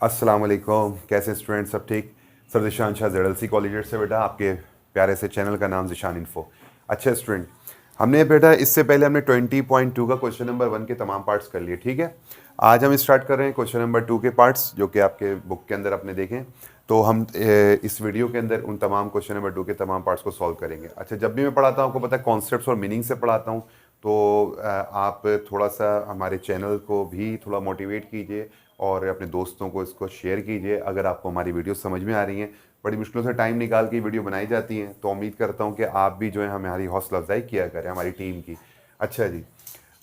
अस्सलाम वालेकुम। कैसे स्टूडेंट? सब ठीक? Sir Zeeshan Shah ZLC college से बेटा, आपके प्यारे से चैनल का नाम ज़िशान इन्फो। अच्छा स्टूडेंट, हमने बेटा इससे पहले हमने 20.2 का क्वेश्चन नंबर 1 के तमाम पार्ट्स कर लिए, ठीक है। आज हम स्टार्ट कर रहे हैं क्वेश्चन नंबर 2 के पार्ट्स, जो कि आपके बुक के अंदर आपने देखें। तो हम इस वीडियो के अंदर उन तमाम क्वेश्चन नंबर 2 के तमाम पार्ट्स को सॉल्व करेंगे। अच्छा, जब भी मैं पढ़ाता हूँ आपको पता है कॉन्सेप्ट्स और मीनिंग से पढ़ाता हूँ, तो आप थोड़ा सा हमारे चैनल को भी थोड़ा मोटिवेट कीजिए और अपने दोस्तों को इसको शेयर कीजिए अगर आपको हमारी वीडियो समझ में आ रही हैं। बड़ी मुश्किलों से टाइम निकाल के वीडियो बनाई जाती हैं, तो उम्मीद करता हूँ कि आप भी जो है हमारी हौसला अफजाई किया करें हमारी टीम की। अच्छा जी,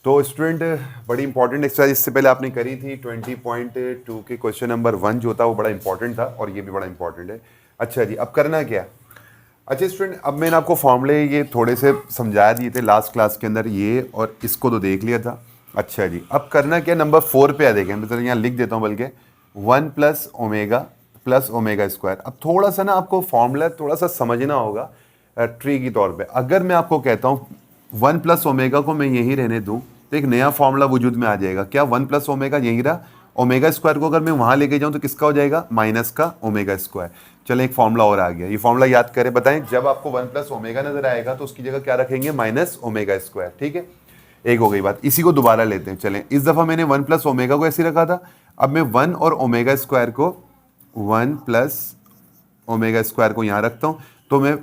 तो स्टूडेंट, बड़ी इंपॉर्टेंट एक्सरसाइज इससे पहले आपने करी थी 20.2 के क्वेश्चन नंबर 1 जो था वो बड़ा इंपॉर्टेंट था, और ये भी बड़ा इंपॉर्टेंट है। अच्छा जी, अब करना क्या? अच्छा स्टूडेंट, अब मैंने आपको फॉर्मूले ये थोड़े से समझा दिए थे लास्ट क्लास के अंदर, ये और इसको तो देख लिया था। अच्छा जी, अब करना क्या? नंबर 4 पे आ देखें, मैं तो यहाँ लिख देता हूँ बल्कि 1 प्लस ओमेगा स्क्वायर। अब थोड़ा सा ना आपको फॉर्मूला थोड़ा सा समझना होगा ट्री की तौर पे। अगर मैं आपको कहता हूँ 1 प्लस ओमेगा को मैं यहीं रहने दूँ तो एक नया फॉर्मूला वजूद में आ जाएगा। क्या? 1 प्लस ओमेगा यहीं रहा, ओमेगा स्क्वायर को अगर मैं वहाँ लेके जाऊँ तो किसका हो जाएगा? माइनस का ओमेगा स्क्वायर। चलें, एक फॉर्मूला और आ गया, ये फॉर्मूला याद करें। बताएं, जब आपको 1 प्लस ओमेगा नजर आएगा तो उसकी जगह क्या रखेंगे? Minus omega square. ठीक है, एक हो गई बात। इसी को दोबारा लेते हैं। चलें, इस दफ़ा मैंने 1 प्लस ओमेगा को ऐसे रखा था, अब मैं 1 और ओमेगा स्क्वायर को 1 प्लस ओमेगा स्क्वायर को यहाँ रखता हूँ, तो मैं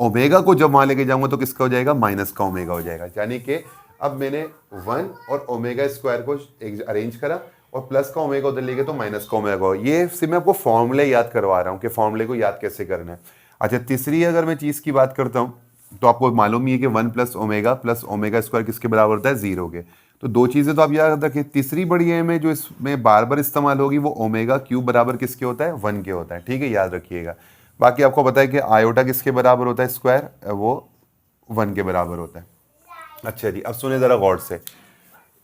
ओमेगा को जब वहाँ लेके जाऊँगा तो किसका हो जाएगा? माइनस का ओमेगा हो जाएगा। यानी कि अब मैंने 1 और ओमेगा स्क्वायर को अरेंज करा और प्लस का ओमेगा उधर लेके तो माइनस का ओमेगा हो। ये सिर्फ मैं आपको फॉर्मूले याद करवा रहा हूँ कि फॉर्मूले को याद कैसे करना है। अच्छा, तीसरी अगर मैं चीज़ की बात करता हूँ तो आपको मालूम ही है कि 1 प्लस ओमेगा स्क्वायर किसके बराबर होता है? 0 के। तो दो चीज़ें तो आप याद रखें। तीसरी बड़ी है में जो इसमें बार बार इस्तेमाल होगी वो ओमेगा क्यूब बराबर किसके होता है? 1 के होता है। ठीक है, याद रखिएगा। बाकी आपको पता है कि आयोटा किसके बराबर होता है? स्क्वायर, वो 1 के बराबर होता है। अच्छा जी, अब सुने ज़रा गौर से।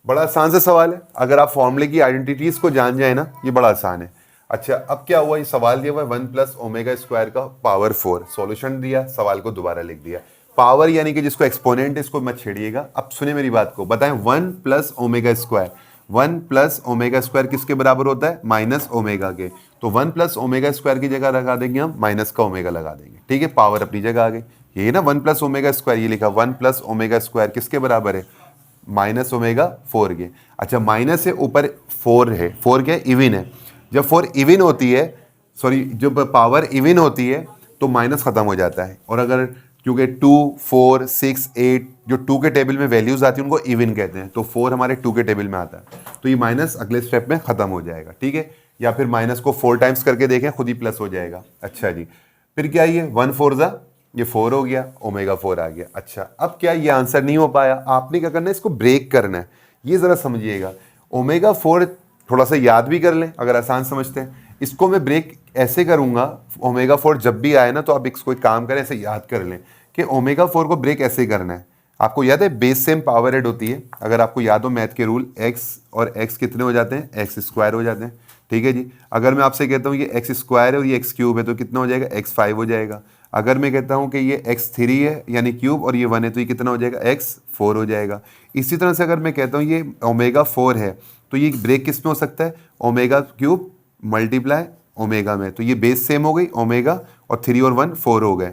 बड़ा आसान सा सवाल है, अगर आप फॉर्मूले की आइडेंटिटीज को जान जाए ना, ये बड़ा आसान है। अच्छा, अब क्या हुआ? ये सवाल दिया हुआ है 1 प्लस ओमेगा स्क्वायर का पावर 4। सॉल्यूशन दिया, सवाल को दोबारा लिख दिया। पावर यानी कि जिसको एक्सपोनेंट है इसको मत छेड़िएगा। अब सुने मेरी बात को, बताएं 1 plus omega square, 1 plus omega square किसके बराबर होता है? माइनस ओमेगा के। तो 1 प्लस ओमेगा स्क्वायर की जगह लगा देंगे हम माइनस का ओमेगा लगा देंगे। ठीक है, पावर अपनी जगह आ गई। ये ना 1 प्लस ओमेगा स्क्वायर, ये लिखा 1 प्लस ओमेगा स्क्वायर किसके बराबर है? माइनस ओमेगा 4 के। अच्छा, माइनस से ऊपर 4 है, 4 क्या है? इवन है। जब 4 इवन होती है, सॉरी, जब पावर इवन होती है तो माइनस खत्म हो जाता है। और अगर क्योंकि 2, 4, 6, 8 जो 2 के टेबल में वैल्यूज आती हैं उनको इवन कहते हैं, तो 4 हमारे 2 के टेबल में आता है, तो ये माइनस अगले स्टेप में खत्म हो जाएगा। ठीक है, या फिर माइनस को 4 टाइम्स करके देखें, खुद ही प्लस हो जाएगा। अच्छा जी, फिर क्या? ये 1 4 ज़ा ये 4 हो गया, ओमेगा 4 आ गया। अच्छा, अब क्या ये आंसर नहीं हो पाया? आपने क्या करना है? इसको ब्रेक करना है। ये ज़रा समझिएगा। ओमेगा 4 थोड़ा सा याद भी कर लें अगर आसान समझते हैं। इसको मैं ब्रेक ऐसे करूँगा, ओमेगा 4 जब भी आए ना तो आप इसको एक काम करें, ऐसे याद कर लें कि ओमेगा 4 को ब्रेक ऐसे करना है। आपको याद है बेस सेम पावर ऐड होती है। अगर आपको याद हो मैथ के रूल, एक्स और एक्स कितने हो जाते हैं? एक्स स्क्वायर हो जाते हैं। ठीक है जी, अगर मैं आपसे कहता हूँ ये एक्स स्क्वायर है और ये एक्स क्यूब है तो कितना हो जाएगा? एक्स 5 हो जाएगा। अगर मैं कहता हूँ कि ये x3 है यानी क्यूब और ये 1 है तो ये कितना हो जाएगा? x4 हो जाएगा। इसी तरह से अगर मैं कहता हूँ ये ओमेगा 4 है तो ये ब्रेक किस में हो सकता है? ओमेगा क्यूब मल्टीप्लाई ओमेगा में। तो ये बेस सेम हो गई, ओमेगा और 3 और 1 4 हो गए।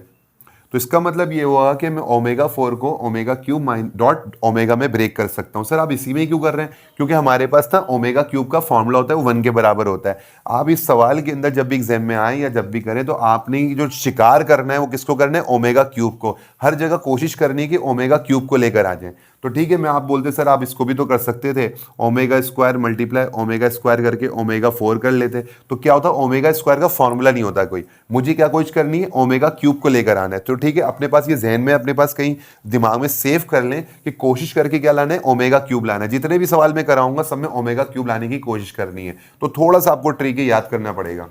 तो इसका मतलब ये हुआ कि मैं ओमेगा 4 को ओमेगा क्यूब डॉट ओमेगा में ब्रेक कर सकता हूँ। सर आप इसी में ही क्यों कर रहे हैं? क्योंकि हमारे पास ना ओमेगा क्यूब का फॉर्मूला होता है वो 1 के बराबर होता है। आप इस सवाल के अंदर जब भी एग्जाम में आए या जब भी करें तो आपने जो शिकार करना है वो किसको करना है? ओमेगा क्यूब को। हर जगह कोशिश करनी है कि ओमेगा क्यूब को लेकर आ जाए। तो ठीक है, मैं आप बोलते सर आप इसको भी तो कर सकते थे, omega square multiply omega square करके ओमेगा 4 कर लेते। तो क्या होता? ओमेगा स्क्वायर का फॉर्मूला नहीं होता कोई। मुझे क्या कोशिश करनी है? ओमेगा क्यूब को लेकर आना है। तो ठीक है, अपने पास ये जहन में अपने पास कहीं दिमाग में सेव कर लें कि कोशिश करके क्या लाना है? ओमेगा क्यूब लाना है। जितने भी सवाल मैं कराऊंगा सब में ओमेगा क्यूब लाने की कोशिश करनी है। तो थोड़ा सा आपको ट्रिक याद करना पड़ेगा।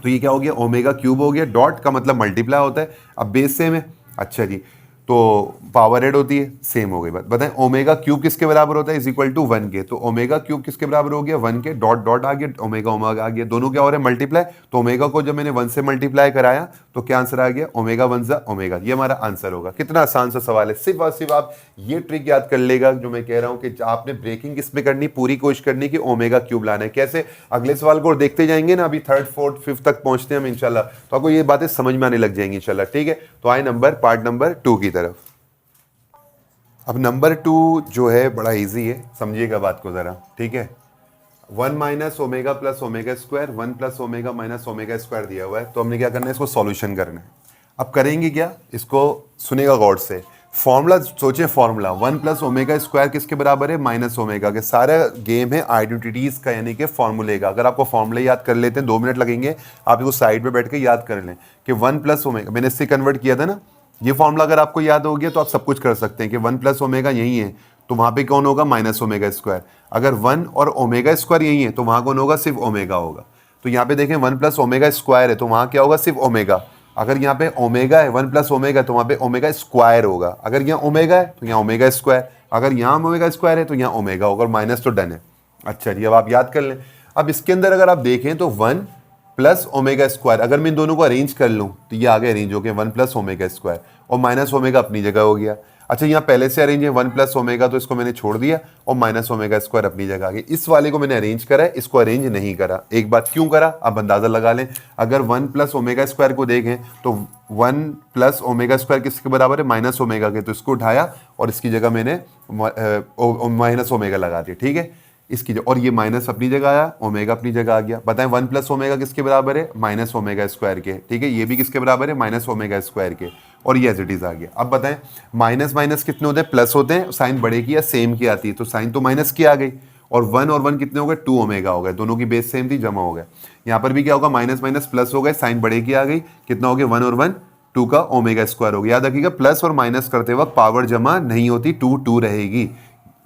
तो ये क्या हो गया? ओमेगा क्यूब हो गया, डॉट का मतलब मल्टीप्लाई होता है। अब बेस सेम है। अच्छा जी, तो पावर ऐड होती है, सेम हो गई बात। बताएं ओमेगा क्यूब किसके बराबर होता है, इज इक्वल टू 1 के। तो ओमेगा क्यूब किसके बराबर हो गया, 1 के, डॉट डॉट आ गया, ओमेगा ओमेगा आ गया, दोनों क्या हो रहे हैं मल्टीप्लाई। तो ओमेगा को जब मैंने 1 से मल्टीप्लाई कराया तो क्या आंसर आ गया, ओमेगा 1 जा ओमेगा। ये हमारा आंसर होगा। कितना आसान सा सवाल है, सिर्फ और सिर्फ आप ये ट्रिक याद कर लेगा जो मैं कह रहा हूं कि आपने ब्रेकिंग किसमें करनी, पूरी कोशिश करनी कि ओमेगा क्यूब लाना है। कैसे, अगले सवाल को देखते जाएंगे ना, अभी 3rd 4th 5th तक पहुंचते हैं हम इंशाल्लाह, तो आपको ये बातें समझ में आने लग जाएंगी इंशाल्लाह। ठीक है, तो आए पार्ट नंबर 2 की तरफ। अब नंबर 2 जो है बड़ा इजी है, समझिएगा बात को जरा। ठीक है, 1 minus omega plus omega square, 1 plus omega minus omega square दिया हुआ है। तो हमने क्या करना है, इसको सॉल्यूशन करना है। अब करेंगे क्या, इसको सुनेगा गौर से। फॉर्मूला सोचे, फॉर्मूला 1 प्लस ओमेगा स्क्वायर किसके बराबर है, माइनस ओमेगा के। सारा गेम है आइडेंटिटीज का, यानी कि फॉर्मूले का। अगर आपको फॉर्मूले याद कर लेते हैं, 2 मिनट लगेंगे, आप इसको साइड पे बैठ के याद कर लें कि 1 प्लस ओमेगा, मैंने इससे कन्वर्ट किया था ना, ये फॉर्मूला अगर आपको याद हो गया तो आप सब कुछ कर सकते हैं कि 1 प्लस ओमेगा यही है, तो वहां पे कौन होगा, माइनस ओमेगा स्क्वायर। अगर 1 और ओमेगा स्क्वायर यही है तो वहां कौन होगा, सिर्फ ओमेगा होगा। तो यहाँ पे देखें 1 प्लस ओमेगा स्क्वायर है तो वहां क्या होगा, सिर्फ ओमेगा। अगर यहाँ पे ओमेगा है 1 प्लस ओमेगा तो वहां पे ओमेगा स्क्वायर होगा। अगर यहाँ ओमेगा है तो यहाँ ओमेगा स्क्वायर, अगर यहाँ ओमेगा स्क्वायर है तो यहाँ ओमेगा होगा, और माइनस तो डन है। अच्छा जी, अब आप याद कर लें। अब इसके अंदर अगर आप देखें तो 1 प्लस ओमेगा स्क्वायर, अगर मैं इन दोनों को अरेंज कर लूं तो ये आगे अरेंज हो गया 1 प्लस ओमेगा स्क्वायर, और माइनस ओमेगा अपनी जगह हो गया। अच्छा, यहाँ पहले से अरेंज है 1 प्लस ओमेगा, तो इसको मैंने छोड़ दिया, और माइनस ओमेगा स्क्वायर अपनी जगह आ गई। इस वाले को मैंने अरेंज करा है, इसको अरेंज नहीं करा। एक बात क्यों करा, आप अंदाजा लगा लें। अगर 1 प्लस ओमेगा स्क्वायर को देखें तो 1 प्लस ओमेगा स्क्वायर किसके बराबर है, माइनस ओमेगा के। तो इसको उठाया और इसकी जगह मैंने माइनस ओमेगा लगा दिया। ठीक है, इसकी और ये माइनस अपनी जगह आया, ओमेगा अपनी जगह आ गया। बताएं 1 प्लस ओमेगा किसके बराबर है, माइनस ओमेगा स्क्वायर के। ठीक है, ये भी किसके बराबर है, माइनस ओमेगा स्क्वायर के, और ये एज इट इज आ गया। अब बताएं माइनस माइनस कितने होते हैं, प्लस होते हैं। साइन बड़े की या सेम की आती है, तो साइन तो माइनस की आ गई, और 1 और 1 कितने हो गए, 2 ओमेगा हो गए। दोनों की बेस सेम थी, जमा हो गए। यहाँ पर भी क्या होगा, माइनस माइनस प्लस हो गए, साइन बड़े की आ गई, कितना हो गया, 1 और 1 2 का ओमेगा स्क्वायर हो गया। याद रखिएगा, प्लस और माइनस करते वक्त पावर जमा नहीं होती, 2 2 रहेगी।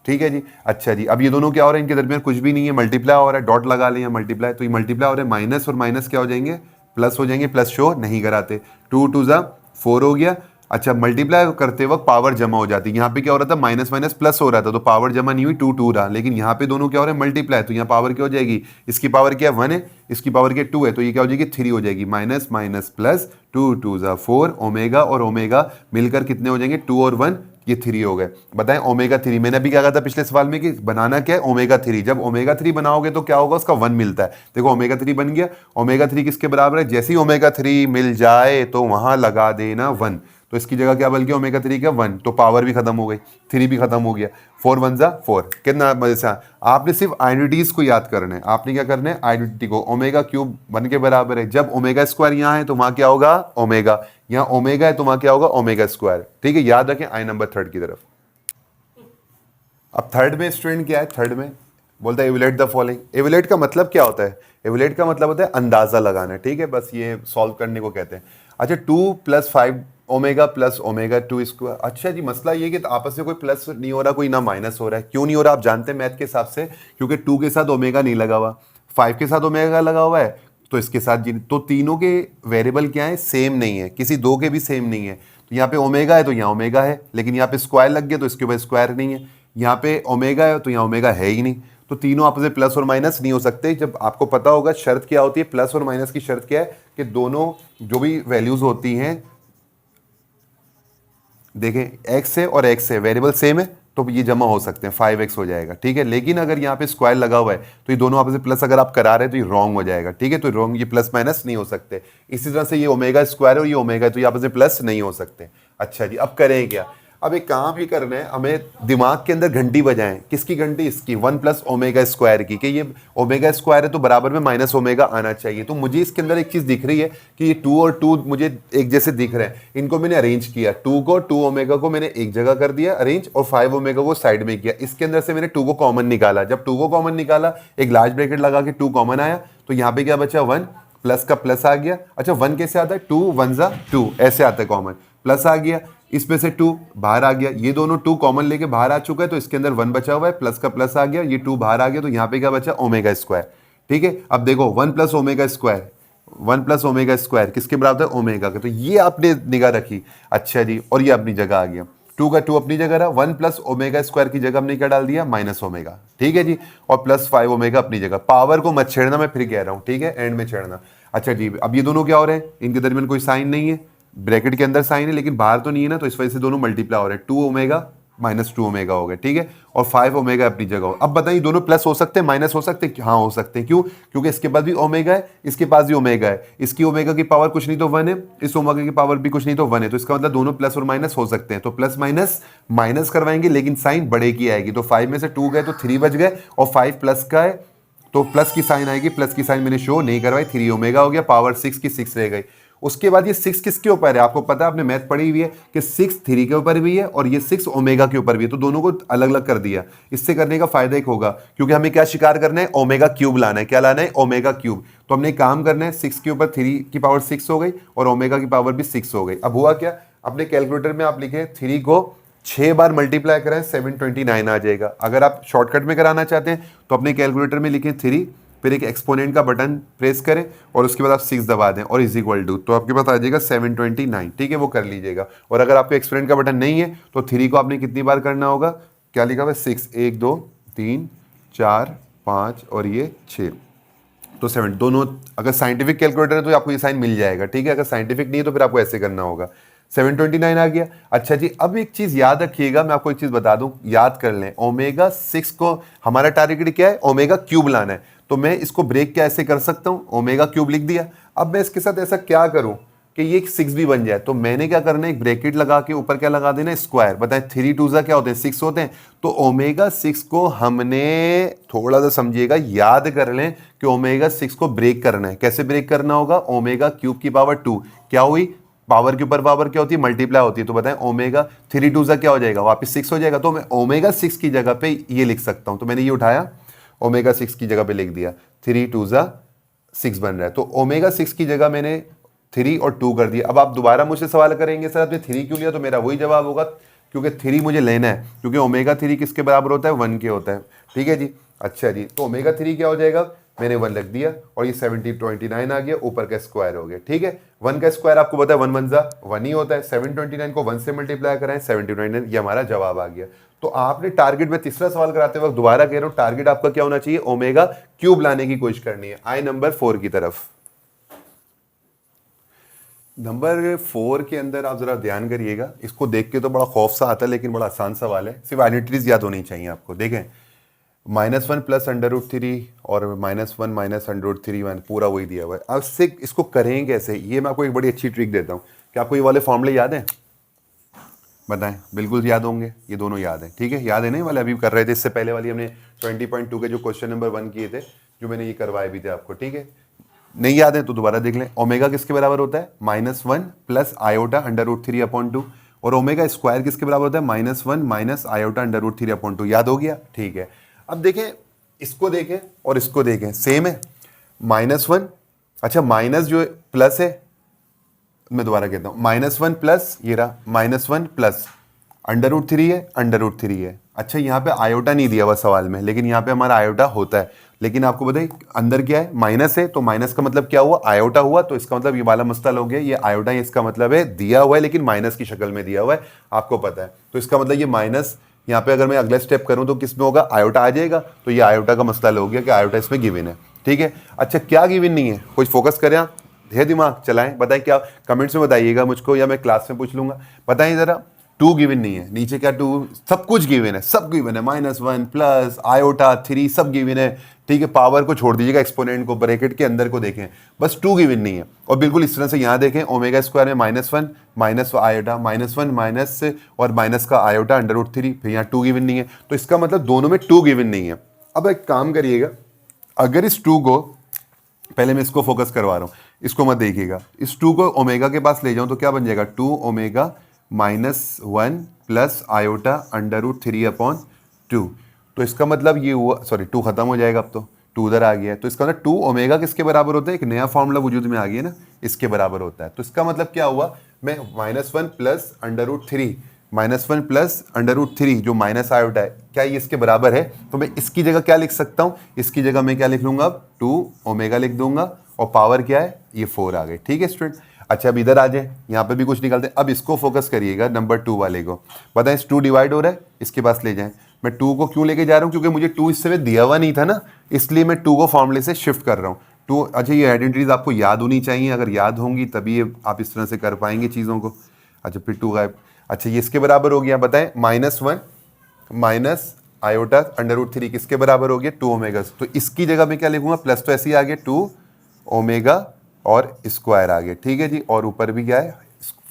ठीक है जी। अच्छा जी, अब ये दोनों क्या हो रहा है, इनके दरमियान कुछ भी नहीं है, मल्टीप्लाई हो रहा है, डॉट लगा लें या मल्टीप्लाई, तो ये मल्टीप्लाई हो रहा है, माइनस और माइनस क्या हो जाएंगे, प्लस हो जाएंगे, प्लस शो नहीं कराते। 2 2 जा 4 हो गया। अच्छा, मल्टीप्लाई करते वक्त पावर जमा हो जाती है। यहाँ पे क्या हो रहा था, माइनस माइनस प्लस हो रहा था, तो पावर जमा नहीं हुई, 2 2 रहा। लेकिन यहाँ पे दोनों क्या हो रहे हैं, मल्टीप्लाई, तो यहाँ पावर क्या हो जाएगी, इसकी पावर क्या है 1 है, इसकी पावर क्या 2 है, तो ये क्या हो जाएगी 3 हो जाएगी। माइनस माइनस प्लस, 2 2 जा 4, ओमेगा और ओमेगा मिलकर कितने हो जाएंगे, 2 और 1 ये 3 हो गए। बताएं ओमेगा 3, मैंने अभी क्या कहा था पिछले सवाल में कि बनाना क्या है, ओमेगा 3। जब ओमेगा 3 बनाओगे तो क्या होगा, उसका 1 मिलता है। देखो ओमेगा 3 बन गया। ओमेगा 3 किसके बराबर है, जैसे ही ओमेगा 3 मिल जाए तो वहां लगा देना 1, तो इसकी जगह क्या बन गया, ओमेगा 3 का 1, तो पावर भी खत्म हो गई, 3 भी खत्म हो गया। 4 1 जा 4, कितना मजे से। आपने सिर्फ आइडेंटिटीज को याद करना है। आपने क्या करना है, आइडेंटिटी को, ओमेगा क्यूब 1 के बराबर है। जब ओमेगा स्क्वायर यहाँ है तो वहां क्या होगा, ओमेगा। यहाँ ओमेगा है तो वहां क्या होगा, ओमेगा स्क्वायर। ठीक है, याद रखें। आई नंबर 3 की तरफ। अब 3rd में स्टूडेंट क्या है, 3rd में बोलता है एवेलुएट द फॉलोइंग। एवेलुएट का मतलब क्या होता है, एवेलुएट का मतलब होता है अंदाजा लगाना। ठीक है, बस ये सॉल्व करने को कहते हैं। अच्छा, 2 plus 5 omega plus omega 2 square. अच्छा जी, मसला ये कि आपस में कोई प्लस नहीं हो रहा, कोई ना माइनस हो रहा है। क्यों नहीं हो रहा, आप जानते हैं मैथ के हिसाब से, क्योंकि 2 के साथ ओमेगा नहीं लगा हुआ, 5 के साथ ओमेगा लगा हुआ है, तो इसके साथ तो तीनों के वेरिएबल क्या है, सेम नहीं है, किसी दो के भी सेम नहीं है। तो यहाँ पे ओमेगा है तो यहाँ ओमेगा है, लेकिन यहाँ पे स्क्वायर लग गया तो इसके ऊपर स्क्वायर नहीं है। यहाँ पे ओमेगा है तो यहाँ ओमेगा है ही नहीं, तो तीनों आपस में प्लस और माइनस नहीं हो सकते। जब आपको पता होगा शर्त क्या होती है, प्लस और माइनस की शर्त क्या है कि दोनों जो भी वैल्यूज होती हैं, देखें x है और x है, वेरिएबल सेम है, तो ये जमा हो सकते हैं, 5x हो जाएगा। ठीक है, लेकिन अगर यहाँ पे स्क्वायर लगा हुआ है तो ये दोनों आपस में प्लस अगर आप करा रहे हैं तो ये रॉन्ग हो जाएगा। ठीक है, तो रॉन्ग, ये प्लस माइनस नहीं हो सकते। इसी तरह से ये ओमेगा स्क्वायर और ये ओमेगा है तो ये आपस में प्लस नहीं हो सकते। अच्छा जी, अब करें क्या, अब एक काम ही करना है, हमें दिमाग के अंदर घंटी बजाएं। किसकी घंटी, इसकी 1 प्लस ओमेगा स्क्वायर की, कि ये ओमेगा स्क्वायर है तो बराबर में माइनस ओमेगा आना चाहिए। तो मुझे इसके अंदर एक चीज़ दिख रही है कि ये 2 और 2 मुझे एक जैसे दिख रहे हैं, इनको मैंने अरेंज किया। 2 को 2 ओमेगा को मैंने एक जगह कर दिया अरेंज, और 5 ओमेगा को साइड में किया। इसके अंदर से मैंने 2 को कॉमन निकाला। जब 2 को कॉमन निकाला, एक लार्ज ब्रैकेट लगा के 2 कॉमन आया, तो यहाँ पे क्या बचा, 1, प्लस का प्लस आ गया। अच्छा, 1 कैसे आता है, 2 1 जा 2 ऐसे आता है कॉमन, प्लस आ गया, इसमें से 2 बाहर आ गया, ये दोनों 2 कॉमन लेके बाहर आ चुका है, तो इसके अंदर 1 बचा हुआ है, प्लस का प्लस आ गया, ये 2 बाहर आ गया, तो यहाँ पे क्या बचा, ओमेगा स्क्वायर। ठीक है, अब देखो 1 plus omega square, one plus omega square किसके बराबर है, ओमेगा का। तो ये आपने निगाह रखी, अच्छा जी, और ये अपनी जगह आ गया, टू का टू अपनी जगह रहा, वन प्लस ओमेगा स्क्वायर की जगह हमने क्या डाल दिया, माइनस ओमेगा, ठीक है जी, और प्लस 5 ओमेगा अपनी जगह। पावर को मत छेड़ना, मैं फिर कह रहा हूँ, ठीक है, एंड में छेड़ना। अच्छा जी, अब ये दोनों क्या हो रहे हैं, इनके दरमियान कोई साइन नहीं है, ब्रैकेट के अंदर साइन है लेकिन बाहर तो नहीं है ना, तो इस वजह से दोनों मल्टीप्लाई हो रहे हैं, 2 ओमेगा माइनस 2 ओमेगा हो गए, ठीक है, और 5 ओमेगा अपनी जगह हो। अब बताइए दोनों प्लस हो सकते हैं, माइनस हो सकते हैं, हाँ हो सकते हैं, क्यों, क्योंकि इसके पास भी ओमेगा है, इसके पास भी ओमेगा है, इसकी ओमेगा की पावर कुछ नहीं तो 1 है, इस ओमेगा की पावर भी कुछ नहीं तो 1 है, तो इसका मतलब दोनों प्लस और माइनस हो सकते हैं। तो प्लस माइनस माइनस करवाएंगे लेकिन साइन बड़े की आएगी, तो 5 में से 2 गए तो 3 बच गए, और 5 प्लस का है तो प्लस की साइन आएगी, प्लस की साइन मैंने शो नहीं करवाई, 3 ओमेगा हो गया, पावर 6 की 6 रह गई। उसके बाद ये 6 किसके ऊपर है, आपको पता है, आपने मैथ पढ़ी हुई है कि 6 3 के ऊपर भी है और ये 6 ओमेगा के ऊपर भी है, तो दोनों को अलग अलग कर दिया। इससे करने का फायदा एक होगा, क्योंकि हमें क्या शिकार करना है, ओमेगा क्यूब लाना है, क्या लाना है, ओमेगा क्यूब। तो हमने काम करना है, 6 के ऊपर 3 की पावर 6 हो गई और ओमेगा की पावर भी 6 हो गई। अब हुआ क्या, अपने कैलकुलेटर में आप लिखे 3 को 6 बार मल्टीप्लाई करें 729 आ जाएगा। अगर आप शॉर्टकट में कराना चाहते हैं तो अपने कैलकुलेटर में लिखें 3, फिर एक एक्सपोनेंट का बटन प्रेस करें और उसके बाद आप 6 दबा दें और इज इक्वल टू, तो आपके पास आ जाएगा 729, ठीक है, वो कर लीजिएगा। और अगर आपको एक्सपोनेंट का बटन नहीं है तो 3 को आपने कितनी बार करना होगा, क्या लिखा हुआ है 6, 1 2 3 4 5 और ये 6, तो 7 दोनों। अगर साइंटिफिक कैलकुलेटर है तो आपको ये साइन मिल जाएगा, ठीक है, अगर साइंटिफिक नहीं है तो फिर आपको ऐसे करना होगा। 729 आ गया। अच्छा जी, अब एक चीज याद रखिएगा, मैं आपको एक चीज बता दूं, याद कर लें, ओमेगा 6 को हमारा टारगेट क्या है, ओमेगा क्यूब लाना है, तो मैं इसको ब्रेक कैसे कर सकता हूं, ओमेगा क्यूब लिख दिया। अब मैं इसके साथ ऐसा क्या करूं कि ये 6 भी बन जाए, तो मैंने क्या करना है, एक ब्रैकेट लगा के ऊपर क्या लगा देना, स्क्वायर। बताएं 3 2 क्या होते हैं, 6 होते हैं, तो ओमेगा 6 को हमने थोड़ा सा समझिएगा, याद कर लें कि ओमेगा 6 को ब्रेक करना है। कैसे ब्रेक करना होगा, ओमेगा क्यूब की पावर 2 क्या हुई, पावर के ऊपर पावर क्या होती है, मल्टीप्लाई होती है, तो बताएं ओमेगा 3 2 क्या हो जाएगा, वापस 6 हो जाएगा। तो मैं ओमेगा 6 की जगह पे ये लिख सकता हूं, तो मैंने ये उठाया, ओमेगा 6 की जगह पे लिख दिया, 3 2 6 बन रहा है, तो ओमेगा 6 की जगह मैंने 3 और 2 कर दिया। अब आप दोबारा मुझसे सवाल करेंगे सर आपने 3 क्यों लिया, तो मेरा वही जवाब होगा, क्योंकि 3 मुझे लेना है, क्योंकि ओमेगा 3 किसके बराबर होता है, 1 के होता है, ठीक है जी। अच्छा जी, तो ओमेगा 3 क्या हो जाएगा, मैंने 1 रख दिया और ये 729 आ गया, ऊपर का स्क्वायर हो गया, ठीक है। 1 का स्क्वायर आपको पता है 1 1 1 ही होता है, 729 को 1 से मल्टीप्लाई कराएं 729, ये हमारा जवाब आ गया। तो आपने टारगेट में तीसरा सवाल कराते वक्त दोबारा कह रहा हूं, टारगेट आपका क्या होना चाहिए, ओमेगा क्यूब लाने की कोशिश करनी है। आए नंबर 4 की तरफ। नंबर 4 के अंदर आप जरा ध्यान करिएगा, इसको देख के तो बड़ा खौफ सा आता है लेकिन बड़ा आसान सवाल है, सिर्फ आइडेंटिटीज याद होनी चाहिए आपको। देखें -1 प्लस √3 और -1 माइनस √3 पूरा वही दिया हुआ है। अब से इसको करें कैसे, ये मैं आपको एक बड़ी अच्छी ट्रिक देता हूँ। क्या आपको ये वाले फॉर्मूले याद हैं, बताएं, बिल्कुल याद होंगे, ये दोनों याद है, ठीक है, याद है नहीं वाले अभी कर रहे थे, इससे पहले वाली हमने 20.2 के जो क्वेश्चन नंबर 1 किए थे, जो मैंने ये करवाए भी थे आपको, ठीक है। नहीं याद है तो दोबारा देख लें। ओमेगा किसके बराबर होता है, -1 प्लस आयोटा √3/2, और ओमेगा स्क्वायर किसके बराबर होता है, -1 माइनस आयोटा √3/2। याद हो गया, ठीक है। अब देखें, इसको देखें और इसको देखें, सेम है, -1, अच्छा माइनस जो प्लस है, मैं दोबारा कहता हूं, -1 प्लस ये रहा, -1 प्लस √3 है, √3 है। अच्छा यहाँ पे आयोटा नहीं दिया हुआ सवाल में, लेकिन यहाँ पे हमारा आयोटा होता है, लेकिन आपको बताइए अंदर क्या है, माइनस है, तो माइनस का मतलब क्या हुआ, आयोटा हुआ, तो इसका मतलब ये वाला मसला हो गया, ये आयोटा है, इसका मतलब है दिया हुआ है लेकिन माइनस की शक्ल में दिया हुआ है, आपको पता है, तो इसका मतलब ये माइनस, यहाँ पे अगर मैं अगला स्टेप करूं तो किस में होगा, आयोटा आ जाएगा, तो ये आयोटा का मसला हो गया कि आयोटा इसमें गिवन है, ठीक है। अच्छा क्या गिवन नहीं है, कुछ फोकस करें, है दिमाग चलाएं, बताएं क्या, कमेंट्स में बताइएगा मुझको या मैं क्लास में पूछ लूंगा, बताएं जरा। 2 गिवन नहीं है, नीचे क्या 2, सब कुछ गिवन है, सब गिवन है, -1 प्लस आयोटा 3 सब गिवन है, ठीक है। पावर को छोड़ दीजिएगा, एक्सपोनेंट को, ब्रैकेट के अंदर को देखें, बस 2 गिवन नहीं है। और बिल्कुल इस तरह से यहाँ देखें, ओमेगा स्क्वायर में -1 माइनस आयोटा, -1 माइनस और माइनस का आयोटा √3, फिर यहाँ 2 गिवन नहीं है, तो इसका मतलब दोनों में 2 गिवन नहीं है। अब एक काम करिएगा, अगर इस 2 को, पहले मैं इसको फोकस करवा रहा हूँ, इसको मत देखिएगा, इस 2 को ओमेगा के पास ले जाऊं तो क्या बन जाएगा, 2 ओमेगा -1 प्लस आयोटा √3/2, तो इसका मतलब ये हुआ, सॉरी 2 खत्म हो जाएगा, अब तो 2 उधर आ गया है, तो इसका मतलब 2 ओमेगा किसके बराबर होता है, एक नया फॉर्मूला वजूद में आ गया ना, इसके बराबर होता है। तो इसका मतलब क्या हुआ, मैं -1 प्लस √3 -1 प्लस √3 जो माइनस आयोटा है, क्या ये इसके बराबर है, तो मैं इसकी जगह क्या लिख सकता हूं, इसकी जगह मैं क्या लिख लूंगा, अब 2 ओमेगा लिख दूंगा और पावर क्या है, ये 4 आ गई। ठीक है स्टूडेंट। अच्छा अब इधर आ जाए, यहाँ पे भी कुछ निकालते हैं। अब इसको फोकस करिएगा, नंबर 2 वाले को। बताएं 2 डिवाइड हो रहा है, इसके पास ले जाएं। मैं 2 को क्यों लेके जा रहा हूँ, क्योंकि मुझे 2 इस समय दिया हुआ नहीं था ना, इसलिए मैं 2 को फॉर्मूले से शिफ्ट कर रहा हूँ। 2, अच्छा ये आइडेंटिटीज आपको याद होनी चाहिए, अगर याद होंगी तभी आप इस तरह से कर पाएंगे चीज़ों को। अच्छा फिर 2 गायब। अच्छा ये इसके बराबर हो गया, बताएं -1 माइनस आयोटा √3 किसके बराबर हो गया, 2 ओमेगा। तो इसकी जगह में क्या लिखूंगा, प्लस तो ऐसे ही आ गया 2 ओमेगा और स्क्वायर आ गया। ठीक है जी, और ऊपर भी क्या है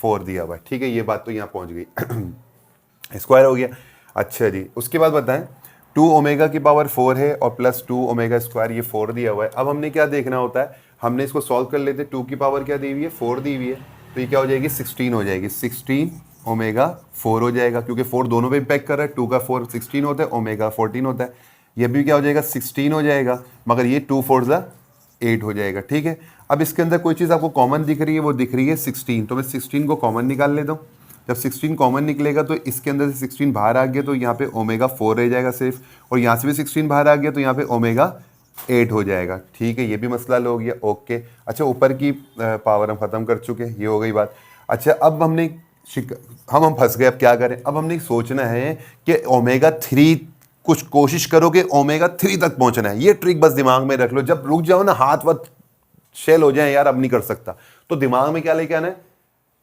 4 दिया हुआ है। ठीक है, ये बात तो यहाँ पहुँच गई। स्क्वायर हो गया। अच्छा जी, उसके बाद बताएं 2 ओमेगा की पावर 4 है और प्लस 2 ओमेगा स्क्वायर, ये 4 दिया हुआ है। अब हमने क्या देखना होता है, हमने इसको सॉल्व कर लेते। 2 की पावर क्या दी हुई है, 4 दी हुई है, तो ये क्या हो जाएगी 16 हो जाएगी। 16 ओमेगा 4 हो जाएगा, क्योंकि 4 दोनों पे इम्पैक्ट कर रहा है। 2 का 4 16 होता है, ओमेगा 14 होता है। ये भी क्या हो जाएगा 16 हो जाएगा, मगर ये 2 4 ज़ा 8 हो जाएगा। ठीक है, अब इसके अंदर कोई चीज़ आपको कॉमन दिख रही है, वो दिख रही है 16, तो मैं 16 को कॉमन निकाल लेता हूँ। जब 16 कॉमन निकलेगा तो इसके अंदर से 16 बाहर आ गया, तो यहाँ पे ओमेगा 4 रह जाएगा सिर्फ, और यहाँ से भी 16 बाहर आ गया तो यहाँ पे ओमेगा 8 हो जाएगा। ठीक है, ये भी मसला हो गया। ओके, अच्छा ऊपर की पावर हम ख़त्म कर चुके हैं, ये हो गई बात। अच्छा अब हमने हम फंस गए, अब क्या करें। अब हमने सोचना है कि ओमेगा 3 कुछ कोशिश करो कि ओमेगा 3 तक पहुंचना है। ये ट्रिक बस दिमाग में रख लो, जब रुक जाओ ना हाथ वत शेल हो जाए यार अब नहीं कर सकता, तो दिमाग में क्या लेके आना है,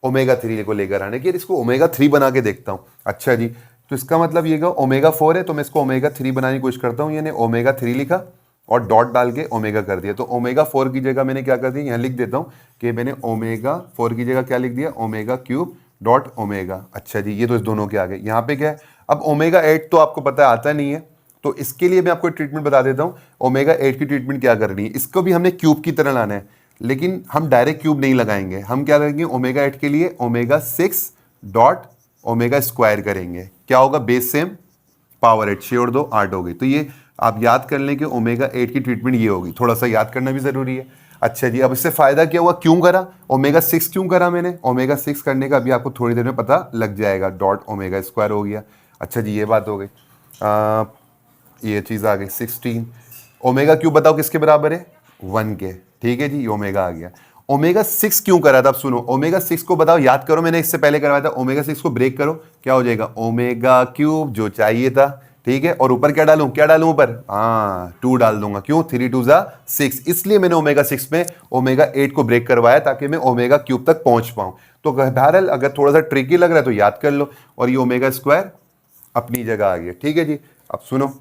ओमेगा 3 को लेकर आने कि इसको ओमेगा 3 बना के देखता हूँ। अच्छा जी, तो इसका मतलब ये ओमेगा 4 है, तो मैं इसको ओमेगा 3 बनाने की कोशिश करता हूँ। यानी ओमेगा 3 लिखा और डॉट डाल के ओमेगा कर दिया, तो ओमेगा 4 की जगह मैंने क्या कर दिया, यहाँ लिख देता हूँ कि मैंने ओमेगा 4 की जगह क्या लिख दिया, ओमेगा क्यूब डॉट ओमेगा। अच्छा जी, ये तो इस दोनों के आ गए। यहाँ पे क्या है, अब ओमेगा 8 तो आपको पता है आता नहीं है, तो इसके लिए मैं आपको ट्रीटमेंट बता देता हूँ। ओमेगा 8 की ट्रीटमेंट क्या करनी है, इसको भी हमने क्यूब की तरह लाना है, लेकिन हम डायरेक्ट क्यूब नहीं लगाएंगे। हम क्या करेंगे, ओमेगा 8 के लिए ओमेगा 6 डॉट ओमेगा स्क्वायर करेंगे। क्या होगा, बेस सेम पावर 8, 6 और 2 8 हो गई। तो ये आप याद कर लें कि ओमेगा 8 की ट्रीटमेंट ये होगी, थोड़ा सा याद करना भी ज़रूरी है। अच्छा जी, अब इससे फ़ायदा क्या हुआ, क्यों करा ओमेगा 6 क्यों करा मैंने, ओमेगा 6 करने का अभी आपको थोड़ी देर में पता लग जाएगा। डॉट ओमेगा स्क्वायर हो गया। अच्छा जी, ये बात हो गई। ये चीज़ आ गई 16 ओमेगा क्यों, बताओ किसके बराबर है, 1 के। ठीक है जी, ओमेगा आ गया। ओमेगा 6 क्यों करा था, अब सुनो, ओमेगा 6 को बताओ, याद करो, मैंने इससे पहले करवाया था। ओमेगा 6 को ब्रेक करो, क्या हो जाएगा, ओमेगा क्यूब जो चाहिए था। ठीक है, और ऊपर क्या डालूं, क्या डालूं ऊपर, हाँ 2 डाल दूंगा। क्यों, 3 2 ज़ा 6, इसलिए मैंने ओमेगा 6 में ओमेगा 8 को ब्रेक करवाया ताकि मैं ओमेगा क्यूब तक पहुंच पाऊं। तो बहरहाल अगर थोड़ा सा ट्रिकी लग रहा है तो याद कर लो, और ये ओमेगा स्क्वायर अपनी जगह आ गया। ठीक है जी, अब सुनो,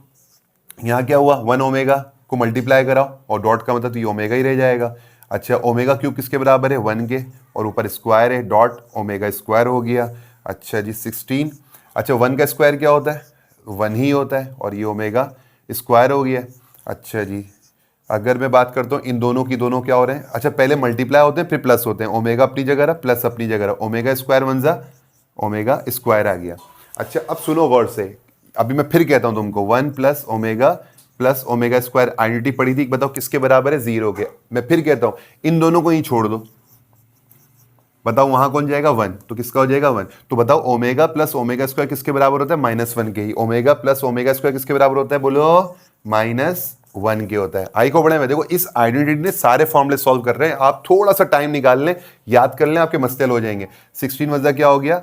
यहाँ क्या हुआ, 1 ओमेगा को मल्टीप्लाई कराओ और डॉट का मतलब तो ये ओमेगा ही रह जाएगा। अच्छा, ओमेगा क्यूब किसके बराबर है, 1 के, और ऊपर स्क्वायर है, डॉट ओमेगा स्क्वायर हो गया। अच्छा जी 16, अच्छा 1 का स्क्वायर क्या होता है, 1 ही होता है, और ये ओमेगा स्क्वायर हो गया। अच्छा जी, अगर मैं बात करता हूँ इन दोनों की, दोनों क्या हो रहे हैं, अच्छा पहले मल्टीप्लाई होते हैं फिर प्लस होते हैं। ओमेगा अपनी जगह रहा, प्लस अपनी जगह रहा, ओमेगा स्क्वायर 1 ज़ा ओमेगा स्क्वायर आ गया। अच्छा अब सुनो गौर से, अभी मैं फिर कहता हूं तुमको, 1 प्लस ओमेगा स्क्वायर आइडेंटिटी पड़ी थी, बताओ किसके बराबर है, 0 के। मैं फिर कहता हूं इन दोनों को ही छोड़ दो, बताओ वहां कौन जाएगा, 1, तो किसका हो जाएगा 1। तो बताओ ओमेगा प्लस ओमेगा स्क्वायर किसके बराबर होता है, -1 के ही। ओमेगा प्लस ओमेगा स्क्वायर किसके बराबर होता है, बोलो -1 के होता है। आई को बड़े में देखो, इस आइडेंटिटी ने सारे फॉर्मूले सॉल्व कर रहे हैं। आप थोड़ा सा टाइम निकाल लें, याद कर लें, आपके मसले हो जाएंगे। 16 वजह क्या हो गया,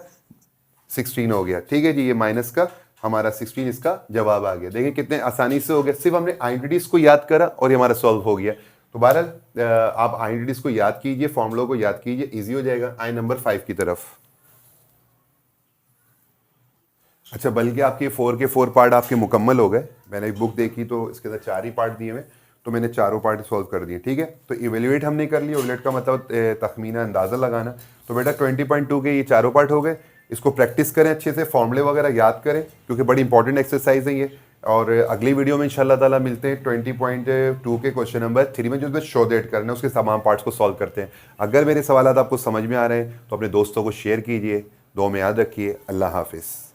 16 हो गया। ठीक है जी, ये माइनस का हमारा 16 इसका जवाब आ गया। देखिए कितने आसानी से हो गया, सिर्फ हमने आइडेंटिटीज को याद करा और ये हमारा सॉल्व हो गया। तो बहरहाल आप आइडेंटिटीज को याद कीजिए, फॉर्मूलों को याद कीजिए, इजी हो जाएगा। आई नंबर 5 की तरफ। अच्छा, बल्कि आपके 4 के 4 पार्ट आपके मुकम्मल हो गए। मैंने एक बुक देखी तो इसके अंदर 4 ही पार्ट दिए हुए, तो मैंने चारों पार्ट सॉल्व कर दिए। ठीक है, तो इवेल्युएट हमने कर लिया। इवेल्युएट का मतलब तखमीना, अंदाज़ा लगाना। तो बेटा 20.2 के ये चारों पार्ट हो गए। इसको प्रैक्टिस करें अच्छे से, फॉर्मूले वगैरह याद करें, क्योंकि बड़ी इंपॉर्टेंट एक्सरसाइज है ये। और अगली वीडियो में इंशाल्लाह ताला मिलते हैं 20.2 के क्वेश्चन नंबर 3 में, जो शो डेट करना है उसके तमाम पार्ट्स को सॉल्व करते हैं। अगर मेरे सवाल आपको समझ में आ रहे हैं तो अपने दोस्तों को शेयर कीजिए। दुआ में याद रखिए। अल्लाह हाफिज़।